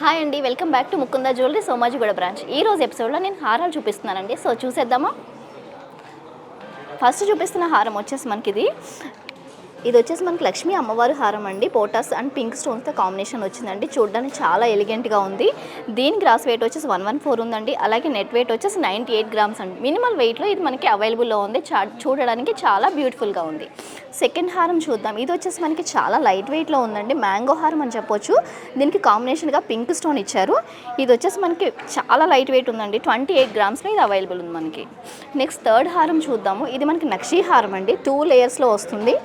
Hi అండి, welcome back to Mukunda jewellery Somajiguda branch. ఈ రోజు ఎపిసోడ్లో నేను హారాలు చూపిస్తున్నానండి. సో చూసేద్దామా. ఫస్ట్ చూపిస్తున్న హారం వచ్చేసి మనకి ఇది వచ్చేసి మనకి లక్ష్మీ అమ్మవారి హారం అండి. పోటాస్ అండ్ పింక్ స్టోన్స్తో కాంబినేషన్ వచ్చిందండి. చూడడానికి చాలా ఎలిగెంట్గా ఉంది. దీని గ్రాస్ వెయిట్ వచ్చేసి 114 ఉందండి. అలాగే నెట్ వెయిట్ వచ్చేసి 98 గ్రామ్స్ అండి. మినిమల్ వెయిట్లో ఇది మనకి అవైలబుల్లో ఉంది. చూడడానికి చాలా బ్యూటిఫుల్గా ఉంది. సెకండ్ హారం చూద్దాం. ఇది వచ్చేసి మనకి చాలా లైట్ వెయిట్లో ఉందండి. మ్యాంగో హారం అని చెప్పొచ్చు. దీనికి కాంబినేషన్గా పింక్ స్టోన్ ఇచ్చారు. ఇది వచ్చేసి మనకి చాలా లైట్ వెయిట్ ఉందండి. 28 గ్రామ్స్లో ఇది అవైలబుల్ ఉంది మనకి. నెక్స్ట్ థర్డ్ హారం చూద్దాము. ఇది మనకి నక్షీ హారం అండి. 2 లేయర్స్లో వస్తుంది.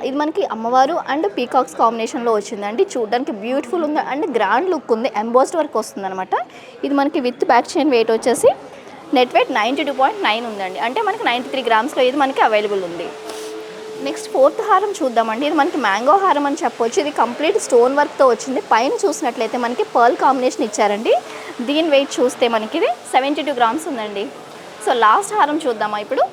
ఇది మనకి అమ్మవారు అండ్ పీకాక్స్ కాంబినేషన్లో వచ్చిందండి. చూడడానికి బ్యూటిఫుల్ ఉంది అండ్ గ్రాండ్ లుక్ ఉంది. ఎంబోస్డ్ వర్క్ వస్తుంది అనమాట. ఇది మనకి విత్ బ్యాక్ చైన్ వెయిట్ వచ్చేసి నెట్ వెయిట్ 92.9 ఉందండి. అంటే మనకి 93 గ్రామ్స్లో ఇది మనకి అవైలబుల్ ఉంది. నెక్స్ట్ ఫోర్త్ హారం చూద్దామండి. ఇది మనకి మ్యాంగో హారం అని చెప్పొచ్చు. ఇది కంప్లీట్ స్టోన్ వర్క్తో వచ్చింది. పైన చూసినట్లయితే మనకి పర్ల్ కాంబినేషన్ ఇచ్చారండి. దీని వెయిట్ చూస్తే మనకి ఇది 72 గ్రామ్స్ ఉందండి. సో లాస్ట్ హారం చూద్దామా ఇప్పుడు.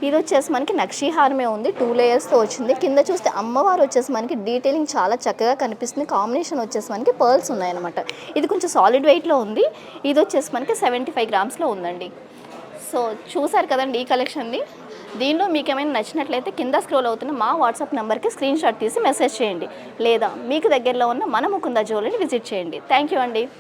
ఇది వచ్చేసి మనకి నక్షీ హారమే ఉంది. 2 లేయర్స్తో వచ్చింది. కింద చూస్తే అమ్మవారు వచ్చేసి మనకి డీటెయిలింగ్ చాలా చక్కగా కనిపిస్తుంది. కాంబినేషన్ వచ్చేసి మనకి పర్ల్స్ ఉన్నాయన్నమాట. ఇది కొంచెం సాలిడ్ వెయిట్లో ఉంది. ఇది వచ్చేసి మనకి 75 గ్రామ్స్లో ఉందండి. సో చూసారు కదండి ఈ కలెక్షన్ని. దీనిలో మీకు ఏమైనా నచ్చినట్లయితే కింద స్క్రోల్ అవుతున్న మా వాట్సాప్ నెంబర్కి స్క్రీన్ షాట్ తీసి మెసేజ్ చేయండి. లేదా మీకు దగ్గరలో ఉన్న మన ముకుందా జ్యువెలరీని విజిట్ చేయండి. థ్యాంక్ యూ అండి.